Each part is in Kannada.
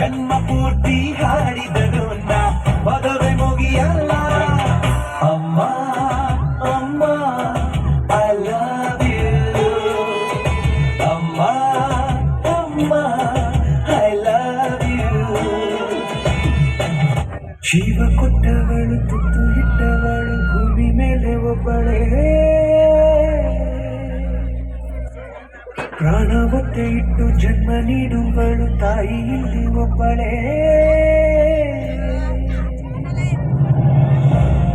ಜನ್ಮ ಪೂರ್ತಿ ಹಾಡಿದರು ಪದವೇ ಮುಗಿಯಲ್ಲ. ಅಮ್ಮ ಅಮ್ಮ ಐ ಲವ್ ಯು, ಅಮ್ಮ ಅಮ್ಮ ಐ ಲವ್ ಯು. ಜೀವ ಕೊಟ್ಟವಳು ತುತ್ತು ಇಟ್ಟವಳು ಭೂಮಿ ಮೇಲೆ ಒಬ್ಬಳೇ, ಪ್ರಾಣ ಒತ್ತೆ ಇಟ್ಟು ಜನ್ಮ ನೀಡುವಳು ತಾಯಿ ಇಲ್ಲಿ ಒಬ್ಬಳೇ.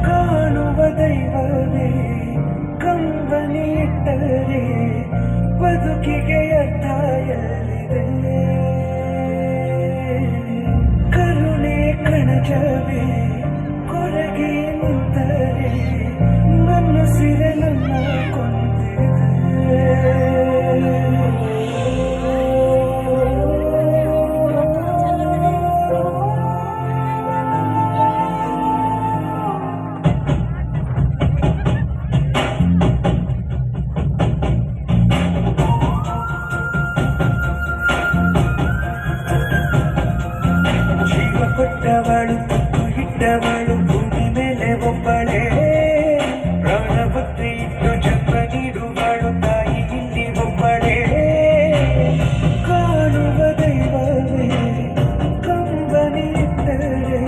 ಕಾಣುವ ದೈವವೇ ಕಂಬನಿ ಇಟ್ಟರೆ ಬದುಕಿಗೆ ಅರ್ಥ ಎಲ್ಲಿದೆ. ಕರುಣೆ ಕಣಜವೇ ಕೊರಗೆ ನಿಂತರೆ ನನ್ನ ಸಿರೆ ನನ್ನ ಕೊಂದಿದೆ. ಕೊಟ್ಟವಳು ತುತ್ತು ಇಟ್ಟವಳು ಭೂಮಿ ಮೇಲೆ ಒಬ್ಬಳೇ, ಪ್ರಾಣ ಬುದ್ಧಿ ಇಟ್ಟು ಜನ್ಮ ನೀಡುವಳು ತಾಯಿ ಇಲ್ಲಿ ಒಬ್ಬಳೇ. ಕಾಣುವ ದೈವವೇ ಕಂಬನಿ ಇಟ್ಟರೆ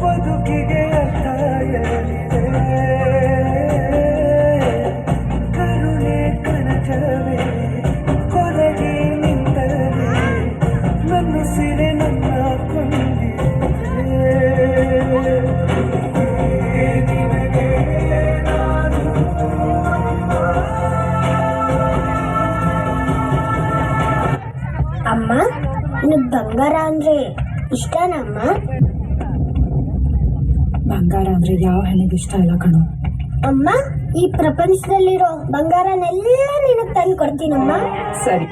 ಬದುಕಿಗೆ ಅರ್ಥ ಎಲ್ಲಿದೆ. ಕರುಣೆ ಕಣಜವೇ ಕೊರಗೆ ನಿಂತರೆ ನನ್ನ ಸಿರೆ ನನ್ನ ಅಮ್ಮ, ನಿನಗೆ ಬಂಗಾರ ಅಂದ್ರೆ ಇಷ್ಟನಮ್ಮ? ಬಂಗಾರ ಅಂದ್ರೆ ಯಾವ ಹೆಣ್ಣಿಗೆ ಇಷ್ಟ ಇಲ್ಲ ಕಣೋ. ಅಮ್ಮ, ಈ ಪ್ರಪಂಚದಲ್ಲಿರೋ ಬಂಗಾರನೆಲ್ಲ ನಿನಗೆ ತಂದು ಕೊಡ್ತೀನಮ್ಮ. ಸರಿ.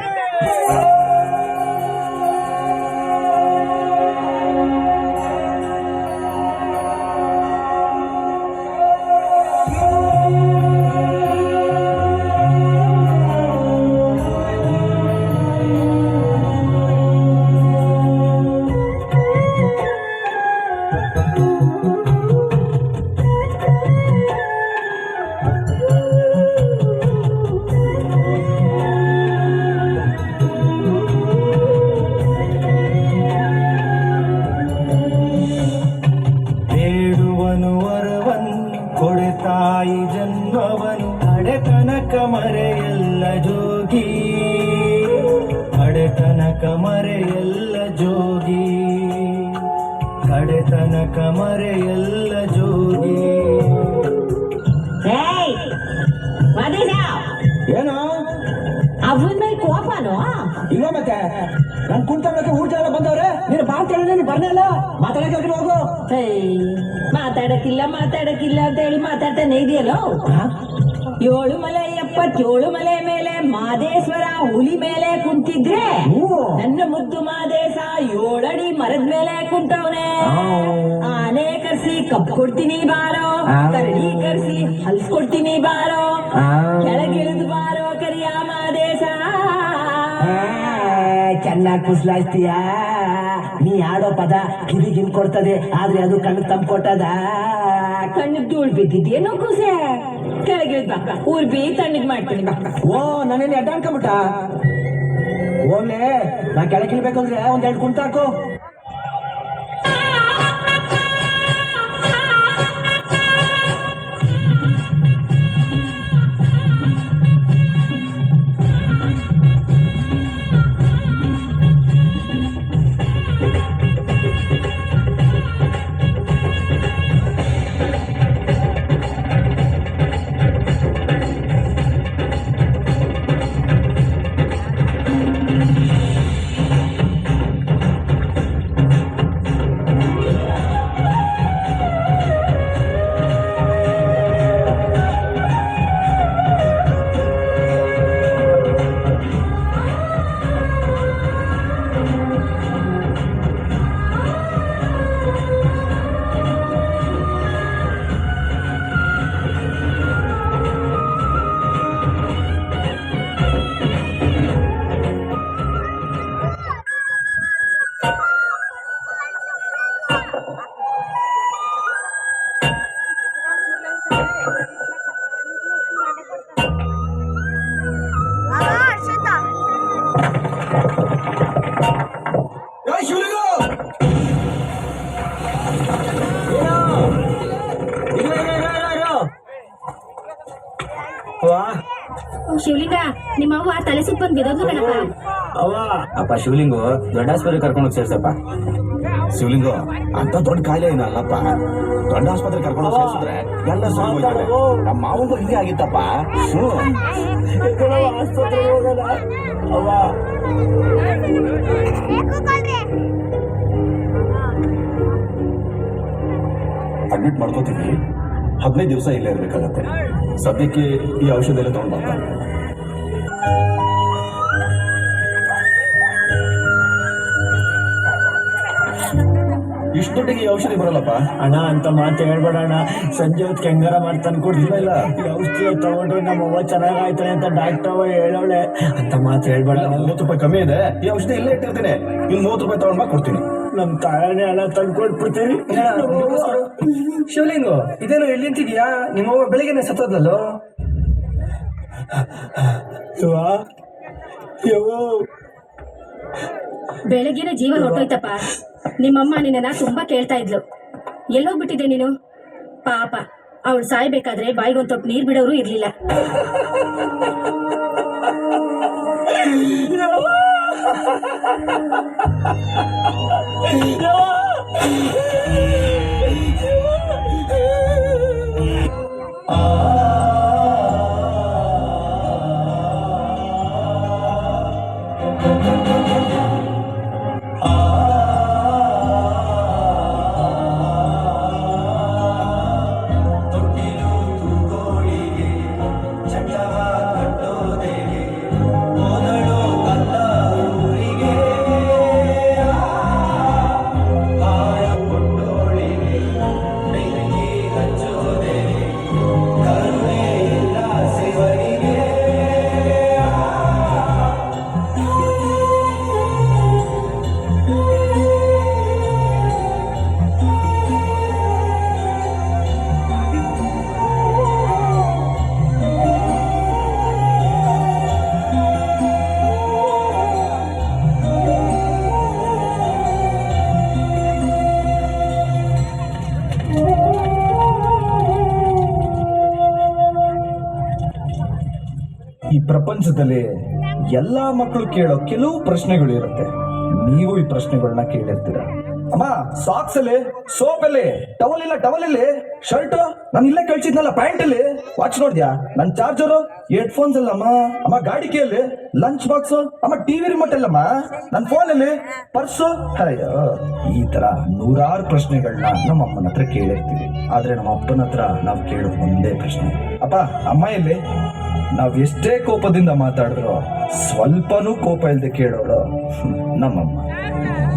ತಾಯಿ ಜನ್ಮವನು ಅಡೆತನಕ ಮರೆಯಲ್ಲ ಜೋಗಿ, ಅಡೆತನಕ ಮರೆಯಲ್ಲ ಜೋಗಿ, ಕಡೆತನಕ ಮರೆಯಲ್ಲ ಜೋಗಿ. ಏನೋ ಅವನ ಕೋಪನೋ? ಇಲ್ಲ ಮತ್ತೆ ನನ್ ಕುಂತಕ್ಕೆ ಊಟ ಎಲ್ಲ ಬಂದವ್ರೆ, ನೀನು ಮಾತಾಡಿದ್ರೆ ನೀನು ಬರ್ಲಿಲ್ಲ, ಮಾತಾಡಕ್ಕೆ ಹೋಗು. ಮಾತಾಡಕ್ಕಿಲ್ಲ ಅಂತ ಹೇಳಿ ಮಾತಾಡ್ತಾನೆ ಇದೆಯಲ್ಲೋ. 7 ಮಲೆ 77 ಮಲೆ ಮೇಲೆ ಮಾದೇಶ್ವರ ಹುಲಿ ಮೇಲೆ ಕುಂತಿದ್ರೆ ನನ್ನ ಮುದ್ದು ಮಾದೇಶ 7 ಅಡಿ ಮರದ ಮೇಲೆ ಕುಂತವನೆ. ಆನೆ ಕರ್ಸಿ ಕಪ್ ಕೊಡ್ತೀನಿ ಬಾರೋ, ಕರಡಿ ಕರ್ಸಿ ಹಲ್ಸ್ಕೊಡ್ತೀನಿ ಬಾರೋ, ಕೆಳಗಿಳಿದು ಬಾರೋ ಕರಿಯ ಮಾದೇಶ. ಚೆನ್ನಾಗಿ ಕುಸ್ಲಾಯ್ತೀಯ. ನೀ ಆಡೋ ಪದ ಕಿವಿಗಿನ್ ಕೊಡ್ತದೆ, ಆದ್ರೆ ಅದು ಕಣ್ಣು ತಂಪು ಕೊಟ್ಟದ. ಕಣ್ಣಿಗೆ ಧೂಳ್ ಬಿದ್ದಿದ್ದೇನೋ ಕುಸೆ. ಕೆಳಗಿಳಿದ್ ಬಾಕ, ಊರ್ಬಿ ತಣ್ಣಗ್ ಮಾಡ್ತೀನಿ ಬಾಕ. ಓ, ನನ್ನೇನು ಅಡ್ಡ ಅನ್ಕೊಂಬಿಟ್ಟ. ಹೋಗ್ಲೇ, ನಾ ಕೆಳಗಿಳ್ಬೇಕು ಅಂದ್ರೆ 1-2 ಕುಂತಾಕು. ಶಿವಲಿಂಗ ನಿಮ್ಮ ಅವ್ವ ತಲೆ ಸುತ್ತ ಬಂದ್ ಬಿದ್ದೋದ್ಲು ಕಣಪ್ಪ. ಅಪ್ಪ ಶಿವಲಿಂಗು ದೊಡ್ಡ ಆಸ್ಪತ್ರೆ ಕರ್ಕೊಂಡು ಹೋಗಿ ಸೇರ್ಸಪ್ಪ. ಶಿವಲಿಂಗು ಅಂತ ದೊಡ್ಡ ಕಾಯಿಲೆ ಏನಲ್ಲಪ್ಪ, ದೊಡ್ಡ ಆಸ್ಪತ್ರೆ ಕರ್ಕೊಂಡು ಸೇರಿಸಿದ್ರೆ ಎಲ್ಲ ಸರಿ ಹೋಗ್ತದೆ. ನಮ್ಮ ಮಾವಂಗೂ ಹಿಂಗೆ ಆಗಿತ್ತಪ್ಪ. ಅಡ್ಮಿಟ್ ಮಾಡ್ಕೋತೀವಿ, 15 ದಿವಸ ಇಲ್ಲೇ ಇರ್ಬೇಕಾಗತ್ತೆ. ಸದ್ಯಕ್ಕೆ ಈ ಔಷಧ ಎಲ್ಲ ತಗೊಂಡ್ ಬರ್ತಾರೆ. ಇಷ್ಟೊಟ್ಟಿಗೆ ಈ ಔಷಧಿ ಬರಲ್ಲಪ್ಪ. ಅಣ್ಣ ಅಂತ ಮಾತು ಹೇಳ್ಬೇಡ ಅಣ್ಣ. ಸಂಜೆ ಹೊತ್ತಿಗೆ ಹೆಂಗಾರ ಮಾಡಿ ತಂದು ಕೊಡ್ತೀವಿ. ಇಲ್ಲ ಈ ಔಷಧಿ ತಗೊಂಡ್ರೆ ನಮ್ಮ ಅವ್ವ ಚೆನ್ನಾಗಾಯ್ತಾನೆ ಅಂತ ಡಾಕ್ಟರ್ ಹೇಳೋಳೆ. ಅಂತ ಮಾತು ಹೇಳ್ಬೇಡ. 30 ರೂಪಾಯಿ ಕಮ್ಮಿ ಇದೆ, ಈ ಔಷಧಿ ಇಲ್ಲೇ ಇಟ್ಟಿರ್ತೀನಿ. ಇನ್ನು 30 ರೂಪಾಯಿ ತಗೊಂಡ್ ಬಾ ಕೊಡ್ತೀನಿ. ನಮ್ ತಾಯನೇ ಹಣ ತಂದು ಕೊಟ್ಬಿಡ್ತೀವಿ. ಶಿವಲಿಂಗು ಇದೇನು ಎಲ್ಲಿ ನಿಂತಿದ್ಯಾ? ನಿಮ್ಮವ್ವ ಬೆಳಿಗ್ಗೆನೆ ಸತ್ತೋದ್ಲಲ್ಲೋ. ಬೆಳಗ್ಗೆನೆ ಜೀವ ಹೊರಟೋಯ್ತಪ್ಪ. ನಿಮ್ಮಮ್ಮ ನಿನ್ನ ತುಂಬಾ ಕೇಳ್ತಾ ಇದ್ಲು, ಎಲ್ಲೋಗ್ಬಿಟ್ಟಿದೆ ನೀನು? ಪಾಪ ಅವಳು ಸಾಯ್ಬೇಕಾದ್ರೆ ಬಾಯಿಗೊಂದು ತೊಟ್ಟು ನೀರ್ ಬಿಡೋರು ಇರ್ಲಿಲ್ಲ. ಈ ಪ್ರಪಂಚದಲ್ಲಿ ಎಲ್ಲಾ ಮಕ್ಕಳು ಕೇಳೋ ಕೆಲವು ಪ್ರಶ್ನೆಗಳು ಇರುತ್ತೆ. ನೀವು ಈ ಪ್ರಶ್ನೆಗಳನ್ನ ಕೇಳಿರ್ತೀರ. ಅಮ್ಮ ಸಾಕ್ಸ್ ಅಲ್ಲಿ, ಸೋಪ್ ಅಲ್ಲಿ, ಟವಲ್ ಇಲ್ಲ, ಟವಲ್ ಇಲ್ಲಿ, ಶರ್ಟ್ ನಾನು ಇಲ್ಲೇ ಕಳ್ಸಿದ್ನಲ್ಲ, ಪ್ಯಾಂಟ್ ಅಲ್ಲಿ, ವಾಚ್ ನೋಡ್ದ್ಯಾ, ನನ್ ಚಾರ್ಜರು, ಹೆಡ್ಫೋನ್ಸ್ ಅಲ್ಲಮ್ಮ, ಅಮ್ಮ ಗಾಡಿ ಕೇಳಿ, ಲಂಚ್ ಬಾಕ್ಸ್, ಅಮ್ಮ ಟಿವಿ ರಿಮೋಟ್ ಅಲ್ಲಮ್ಮ, ನನ್ ಫೋನ್ ಅಲ್ಲಿ, ಪರ್ಸು. ಅಯ್ಯೋ, ಈ ತರ 100 ಪ್ರಶ್ನೆಗಳನ್ನ ನಮ್ಮ ಅಮ್ಮನ ಹತ್ರ ಕೇಳಿರ್ತೀವಿ. ಆದ್ರೆ ನಮ್ಮ ಅಪ್ಪನ ಹತ್ರ ನಾವು ಕೇಳೋದು ಒಂದೇ ಪ್ರಶ್ನೆ, ಅಪ್ಪ ಅಮ್ಮ ಎಲ್ಲಿ? ನಾವ್ ಎಷ್ಟೇ ಕೋಪದಿಂದ ಮಾತಾಡಿದ್ರು ಸ್ವಲ್ಪನೂ ಕೋಪ ಇಲ್ದೆ ಕೇಳೋಳು ನಮ್ಮಮ್ಮ.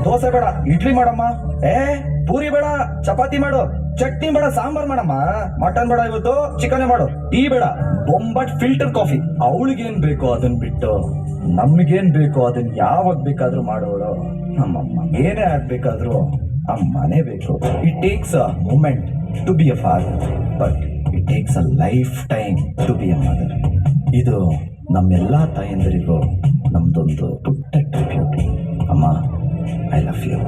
ದೋಸೆ ಬೇಡ, ಇಡ್ಲಿ ಮಾಡಮ್ಮ, ಪೂರಿ ಬೇಡ, ಚಪಾತಿ ಮಾಡು, ಚಟ್ನಿ ಬೇಡ, ಸಾಂಬಾರ್ ಮಾಡಮ್ಮ, ಮಟನ್ ಬೇಡ, ಇವತ್ತು ಚಿಕನ್ ಮಾಡು, ಟೀ ಬೇಡ, ಬೊಂಬಟ್ ಫಿಲ್ಟರ್ ಕಾಫಿ. ಅವಳಿಗೇನ್ ಬೇಕೋ ಅದನ್ ಬಿಟ್ಟು ನಮ್ಗೇನ್ ಬೇಕೋ ಅದನ್ನ ಯಾವಾಗ ಬೇಕಾದ್ರೂ ಮಾಡೋಳು ನಮ್ಮಮ್ಮ. ಏನೇ ಆಗ್ಬೇಕಾದ್ರೂ ಅಮ್ಮನೇ ಬೇಕು. It takes a moment to be a father, but it takes a lifetime to be a mother. ಇದು ನಮ್ಮೆಲ್ಲಾ ತಾಯಂದಿರಿಗೂ ನಮ್ದೊಂದು ಪುಟ್ಟ ಟ್ರಿಬ್ಯೂಟ್. ಅಮ್ಮ, ಐ ಲವ್ ಯು.